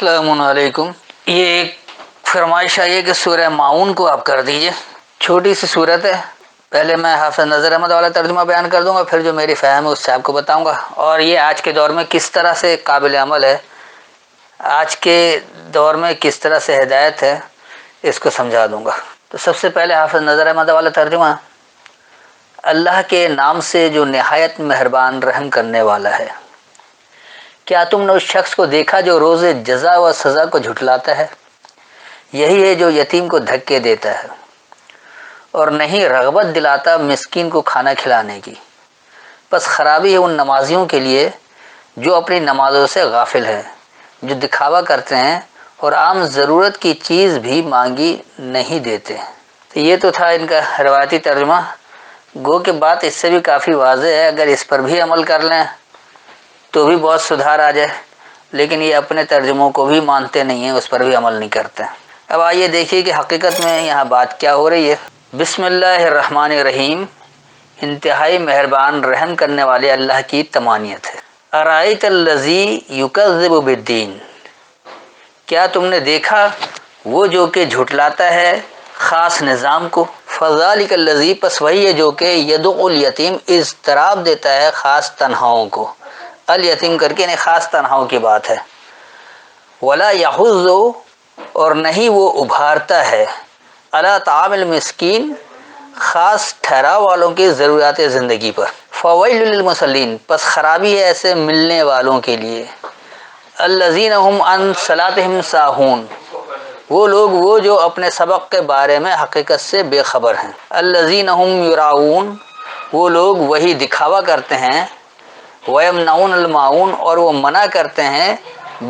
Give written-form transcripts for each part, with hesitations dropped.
السلام علیکم۔ یہ ایک فرمائش آئی ہے کہ سورہ معاون کو آپ کر دیجئے، چھوٹی سی صورت ہے۔ پہلے میں حافظ نظر احمد والا ترجمہ بیان کر دوں گا، پھر جو میری فہم ہے اس سے آپ کو بتاؤں گا، اور یہ آج کے دور میں کس طرح سے قابل عمل ہے، آج کے دور میں کس طرح سے ہدایت ہے، اس کو سمجھا دوں گا۔ تو سب سے پہلے حافظ نظر احمد والا ترجمہ: اللہ کے نام سے جو نہایت مہربان رحم کرنے والا ہے۔ کیا تم نے اس شخص کو دیکھا جو روز جزا و سزا کو جھٹلاتا ہے؟ یہی ہے جو یتیم کو دھکے دیتا ہے اور نہیں رغبت دلاتا مسکین کو کھانا کھلانے کی۔ بس خرابی ہے ان نمازیوں کے لیے جو اپنی نمازوں سے غافل ہے، جو دکھاوا کرتے ہیں اور عام ضرورت کی چیز بھی مانگی نہیں دیتے۔ تو یہ تو تھا ان کا روایتی ترجمہ۔ گو کہ بات اس سے بھی کافی واضح ہے، اگر اس پر بھی عمل کر لیں تو بھی بہت سدھار آ جائے، لیکن یہ اپنے ترجموں کو بھی مانتے نہیں ہیں، اس پر بھی عمل نہیں کرتے۔ اب آئیے دیکھیے کہ حقیقت میں یہاں بات کیا ہو رہی ہے۔ بسم اللہ الرحمن الرحیم، انتہائی مہربان رحم کرنے والے اللہ کی تمانیت ہے۔ ارائیت الذی یکذب بالدین، کیا تم نے دیکھا وہ جو کہ جھٹلاتا ہے خاص نظام کو۔ فذلک الذی، پس وہی ہے جو کہ یدعو الیتیم، اضطراب دیتا ہے خاص تنہاؤں کو، الیتیم کر کے یعنی خاص تنہاؤں کی بات ہے۔ ولا یحض، اور نہیں وہ ابھارتا ہے، علی طعام المسکین، خاص ٹھہراؤ والوں کی ضروریات زندگی پر۔ فویل للمصلین، پس خرابی ہے ایسے ملنے والوں کے لیے۔ الذین هم عن صلاتهم ساہون، وہ لوگ وہ جو اپنے سبق کے بارے میں حقیقت سے بے خبر ہیں۔ الذین هم یراؤون، وہ لوگ وہی دکھاوا کرتے ہیں۔ وَيَمْنَعُونَ الْمَاعُونَ، اور وہ منع کرتے ہیں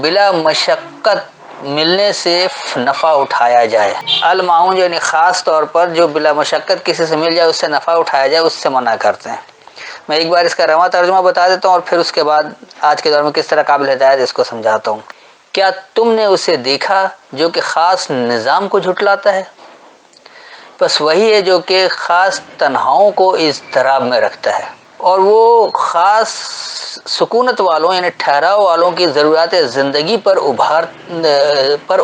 بلا مشقت ملنے سے نفع اٹھایا جائے۔ المعون یعنی خاص طور پر جو بلا مشقت کسی سے مل جائے اس سے نفع اٹھایا جائے، اس سے منع کرتے ہیں۔ میں ایک بار اس کا رواں ترجمہ بتا دیتا ہوں اور پھر اس کے بعد آج کے دور میں کس طرح قابل ہدایت اس کو سمجھاتا ہوں۔ کیا تم نے اسے دیکھا جو کہ خاص نظام کو جھٹلاتا ہے؟ بس وہی ہے جو کہ خاص تنہاؤں کو اضطراب میں رکھتا ہے اور وہ خاص سکونت والوں یعنی ٹھہراؤ والوں کی ضروریات زندگی پر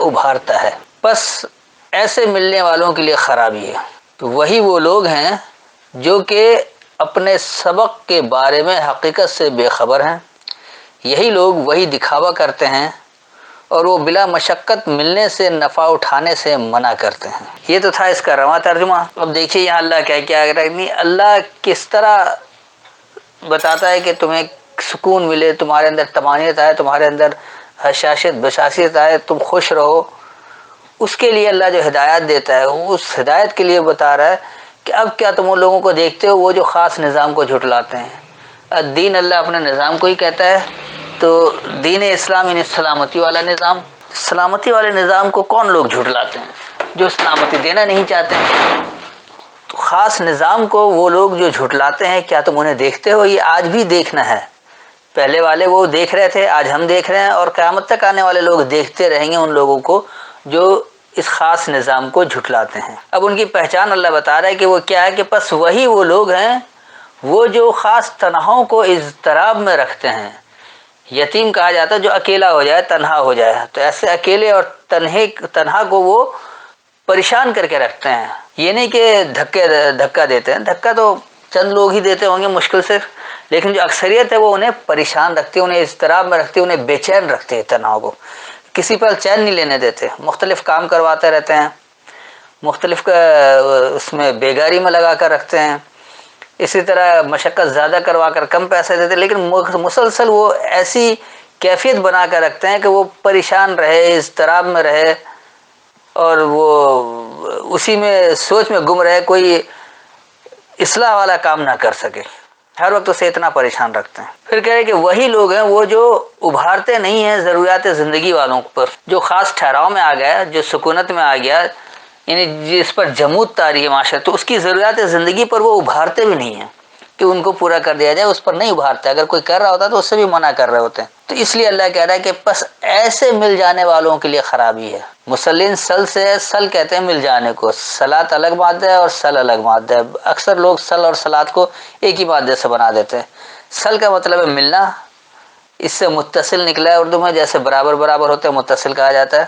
ابھارتا ہے۔ بس ایسے ملنے والوں کے لیے خرابی ہے۔ تو وہی وہ لوگ ہیں جو کہ اپنے سبق کے بارے میں حقیقت سے بے خبر ہیں، یہی لوگ وہی دکھاوا کرتے ہیں اور وہ بلا مشقت ملنے سے نفع اٹھانے سے منع کرتے ہیں۔ یہ تو تھا اس کا رواں ترجمہ۔ اب دیکھیے یہاں اللہ کیا اللہ کس طرح بتاتا ہے کہ تمہیں سکون ملے، تمہارے اندر طمانینت آئے، تمہارے اندر حشاشت بشاشت آئے، تم خوش رہو۔ اس کے لیے اللہ جو ہدایت دیتا ہے اس ہدایت کے لیے بتا رہا ہے کہ اب کیا تم ان لوگوں کو دیکھتے ہو وہ جو خاص نظام کو جھٹلاتے ہیں۔ الدین، اللہ اپنے نظام کو ہی کہتا ہے، تو دین اسلام یعنی سلامتی والا نظام۔ سلامتی والے نظام کو کون لوگ جھٹلاتے ہیں؟ جو سلامتی دینا نہیں چاہتے ہیں۔ تو خاص نظام کو وہ لوگ جو جھٹلاتے ہیں، کیا تم انہیں دیکھتے ہو؟ یہ آج بھی دیکھنا ہے۔ پہلے والے وہ دیکھ رہے تھے، آج ہم دیکھ رہے ہیں، اور قیامت تک آنے والے لوگ دیکھتے رہیں گے ان لوگوں کو جو اس خاص نظام کو جھٹلاتے ہیں۔ اب ان کی پہچان اللہ بتا رہا ہے کہ وہ کیا ہے، کہ پس وہی وہ لوگ ہیں وہ جو خاص تنہاؤں کو اضطراب میں رکھتے ہیں۔ یتیم کہا جاتا ہے جو اکیلا ہو جائے، تنہا ہو جائے، تو ایسے اکیلے اور تنہا کو وہ پریشان کر کے رکھتے ہیں۔ یہ نہیں کہ دھکا دیتے ہیں، دھکا تو چند لوگ ہی دیتے ہوں گے مشکل سے، لیکن جو اکثریت ہے وہ انہیں پریشان رکھتی ہے، انہیں اضطراب میں رکھتی ہے، انہیں بے چین رکھتی ہے، تنہا کو کسی پر چین نہیں لینے دیتے، مختلف کام کرواتے رہتے ہیں، مختلف اس میں بیگاری میں لگا کر رکھتے ہیں، اسی طرح مشقت زیادہ کروا کر کم پیسے دیتے، لیکن مسلسل وہ ایسی کیفیت بنا کر رکھتے ہیں کہ وہ پریشان رہے، اضطراب میں رہے، اور وہ اسی میں سوچ میں گم رہے، کوئی اصلاح والا کام نہ کر سکے، ہر وقت اسے اتنا پریشان رکھتے ہیں۔ پھر کہہ رہے کہ وہی لوگ ہیں وہ جو ابھارتے نہیں ہیں ضروریات زندگی والوں پر، جو خاص ٹھہراؤ میں آ گیا، جو سکونت میں آ گیا، یعنی جس پر جمود طاری ہے معاشرت، تو اس کی ضروریات زندگی پر وہ ابھارتے بھی نہیں ہیں کہ ان کو پورا کر دیا جائے، اس پر نہیں ابھارتے، اگر کوئی کر رہا ہوتا تو اس سے بھی منع کر رہے ہوتے ہیں۔ تو اس لیے اللہ کہہ رہا ہے کہ پس ایسے مل جانے والوں کے لیے خرابی ہے۔ مسلین سل سے ہے، سل کہتے ہیں مل جانے کو، صلات الگ مادہ ہے اور سل الگ مادہ ہے، اکثر لوگ سل اور صلات کو ایک ہی مادے سے بنا دیتے ہیں۔ سل کا مطلب ہے ملنا، اس سے متصل نکلا ہے اردو میں، جیسے برابر برابر ہوتے ہیں متصل کہا جاتا ہے،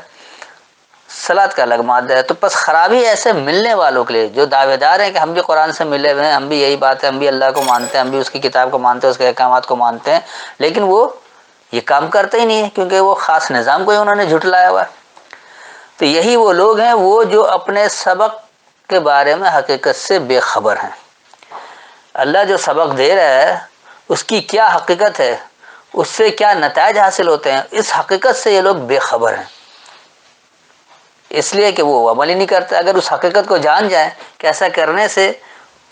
صلات کا الگ مادہ ہے۔ تو بس خرابی ایسے ملنے والوں کے لیے جو دعوے دار ہیں کہ ہم بھی قرآن سے ملے ہوئے ہیں، ہم بھی یہی بات ہے، ہم بھی اللہ کو مانتے ہیں، ہم بھی اس کی کتاب کو مانتے ہیں، اس کے احکامات کو مانتے ہیں، لیکن وہ یہ کام کرتے ہی نہیں ہیں کیونکہ وہ خاص نظام کو ہی انہوں نے جھٹلایا ہوا ہے۔ تو یہی وہ لوگ ہیں وہ جو اپنے سبق کے بارے میں حقیقت سے بے خبر ہیں۔ اللہ جو سبق دے رہا ہے اس کی کیا حقیقت ہے، اس سے کیا نتائج حاصل ہوتے ہیں، اس حقیقت سے یہ لوگ بے خبر ہیں، اس لیے کہ وہ عمل ہی نہیں کرتے۔ اگر اس حقیقت کو جان جائیں کہ ایسا کرنے سے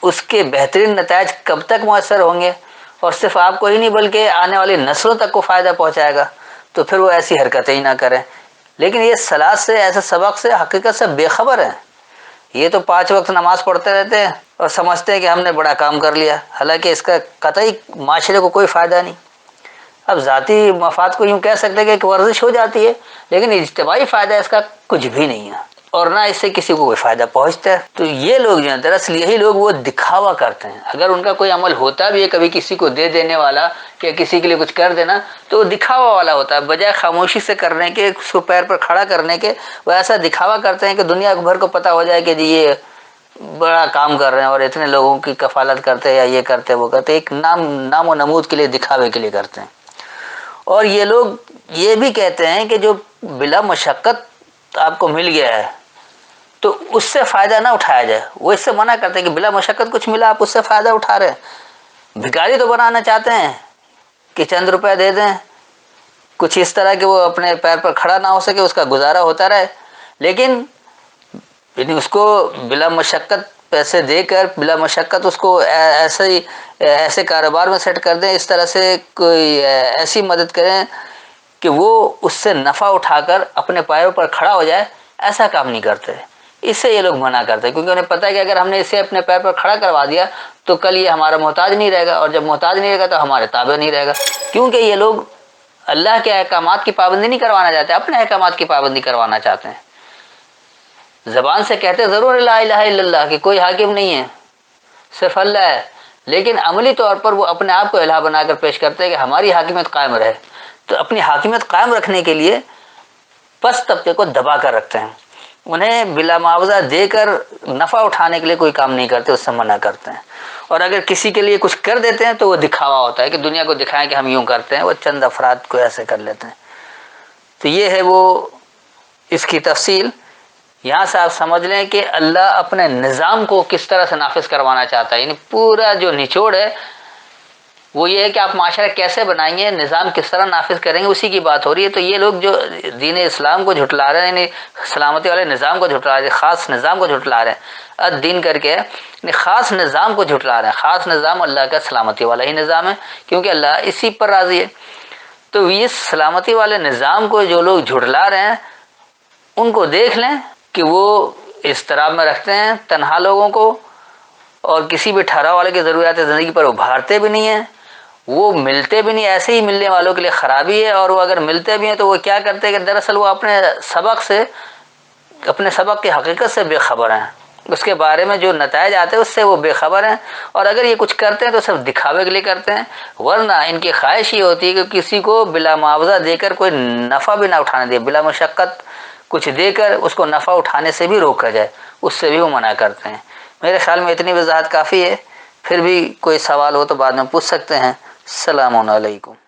اس کے بہترین نتائج کب تک میسر ہوں گے اور صرف آپ کو ہی نہیں بلکہ آنے والی نسلوں تک کو فائدہ پہنچائے گا، تو پھر وہ ایسی حرکتیں ہی نہ کریں۔ لیکن یہ صلاۃ سے، ایسے سبق سے حقیقت سے بے خبر ہیں۔ یہ تو 5 وقت نماز پڑھتے رہتے ہیں اور سمجھتے ہیں کہ ہم نے بڑا کام کر لیا، حالانکہ اس کا قطعی معاشرے کو کوئی فائدہ نہیں۔ اب ذاتی مفاد کو یوں کہہ سکتے ہیں کہ ایک ورزش ہو جاتی ہے، لیکن اجتماعی فائدہ اس کا کچھ بھی نہیں ہے، اور نہ اس سے کسی کو کوئی فائدہ پہنچتا ہے۔ تو یہ لوگ جو ہیں دراصل یہی لوگ وہ دکھاوا کرتے ہیں۔ اگر ان کا کوئی عمل ہوتا بھی ہے کبھی کسی کو دے دینے والا یا کسی کے لیے کچھ کر دینا، تو وہ دکھاوا والا ہوتا ہے، بجائے خاموشی سے کرنے کے، اس کو پیر پر کھڑا کرنے کے، وہ ایسا دکھاوا کرتے ہیں کہ دنیا بھر کو پتہ ہو جائے کہ جی یہ بڑا کام کر رہے ہیں اور اتنے لوگوں کی کفالت کرتے ہیں، یا یہ کرتے وہ کرتے، ایک نام و نمود کے لیے، دکھاوے کے لیے کرتے ہیں۔ اور یہ لوگ یہ بھی کہتے ہیں کہ جو بلا مشقت آپ کو مل گیا ہے تو اس سے فائدہ نہ اٹھایا جائے۔ وہ اس سے منع کرتے ہیں کہ بلا مشقت کچھ ملا، آپ اس سے فائدہ اٹھا رہے ہیں۔ بھکاری تو بنانا چاہتے ہیں کہ چند روپے دے دیں، کچھ اس طرح کہ وہ اپنے پیر پر کھڑا نہ ہو سکے، اس کا گزارا ہوتا رہے، لیکن اس کو بلا مشقت پیسے دے کر، بلا مشقت اس کو ایسے کاروبار میں سیٹ کر دیں، اس طرح سے کوئی ایسی مدد کریں کہ وہ اس سے نفع اٹھا کر اپنے پایوں پر کھڑا ہو جائے، ایسا کام نہیں کرتے۔ اس سے یہ لوگ منع کرتے ہیں، کیونکہ انہیں پتہ ہے کہ اگر ہم نے اسے اپنے پیر پر کھڑا کروا دیا تو کل یہ ہمارا محتاج نہیں رہے گا، اور جب محتاج نہیں رہے گا تو ہمارے تابع نہیں رہے گا، کیونکہ یہ لوگ اللہ کے احکامات کی پابندی نہیں کروانا چاہتے، اپنے احکامات کی پابندی کروانا چاہتے ہیں۔ زبان سے کہتے ضرور لا الہ الا اللہ کہ کوئی حاکم نہیں ہے، صرف اللہ ہے، لیکن عملی طور پر وہ اپنے آپ کو الہ بنا کر پیش کرتے ہیں کہ ہماری حاکمیت قائم رہے۔ تو اپنی حاکمیت قائم رکھنے کے لیے پس طبقے کو دبا کر رکھتے ہیں، انہیں بلا معاوضہ دے کر نفع اٹھانے کے لیے کوئی کام نہیں کرتے، اس سے منع کرتے ہیں۔ اور اگر کسی کے لیے کچھ کر دیتے ہیں تو وہ دکھاوا ہوتا ہے کہ دنیا کو دکھائیں کہ ہم یوں کرتے ہیں، وہ چند افراد کو ایسے کر لیتے ہیں۔ تو یہ ہے وہ اس کی تفصیل۔ یہاں سے آپ سمجھ لیں کہ اللہ اپنے نظام کو کس طرح سے نافذ کروانا چاہتا ہے، یعنی پورا جو نچوڑ ہے وہ یہ ہے کہ آپ معاشرہ کیسے بنائیں گے، نظام کس طرح نافذ کریں گے، اسی کی بات ہو رہی ہے۔ تو یہ لوگ جو دین اسلام کو جھٹلا رہے ہیں، یعنی سلامتی والے نظام کو جھٹلا رہے ہیں، خاص نظام کو جھٹلا رہے ہیں، الدین کر کے، یعنی خاص نظام کو جھٹلا رہے ہیں۔ خاص نظام اللہ کا سلامتی والا ہی نظام ہے، کیونکہ اللہ اسی پر راضی ہے۔ تو یہ سلامتی والے نظام کو جو لوگ جھٹلا رہے ہیں ان کو دیکھ لیں کہ وہ اضطراب میں رکھتے ہیں تنہا لوگوں کو، اور کسی بھی ٹھہراؤ والے کی ضروریات زندگی پر ابھارتے بھی نہیں ہیں، وہ ملتے بھی نہیں، ایسے ہی ملنے والوں کے لیے خرابی ہے۔ اور وہ اگر ملتے بھی ہیں تو وہ کیا کرتے ہیں کہ دراصل وہ اپنے سبق کی حقیقت سے بے خبر ہیں، اس کے بارے میں جو نتائج آتے ہیں اس سے وہ بے خبر ہیں، اور اگر یہ کچھ کرتے ہیں تو صرف دکھاوے کے لیے کرتے ہیں، ورنہ ان کی خواہش یہ ہوتی ہے کہ کسی کو بلا معاوضہ دے کر کوئی نفع بھی نہ اٹھانے دے، بلا مشقت کچھ دے کر اس کو نفع اٹھانے سے بھی روکا جائے، اس سے بھی وہ منع کرتے ہیں۔ میرے خیال میں اتنی وضاحت کافی ہے، پھر بھی کوئی سوال ہو تو بعد میں پوچھ سکتے ہیں۔ السلام علیکم۔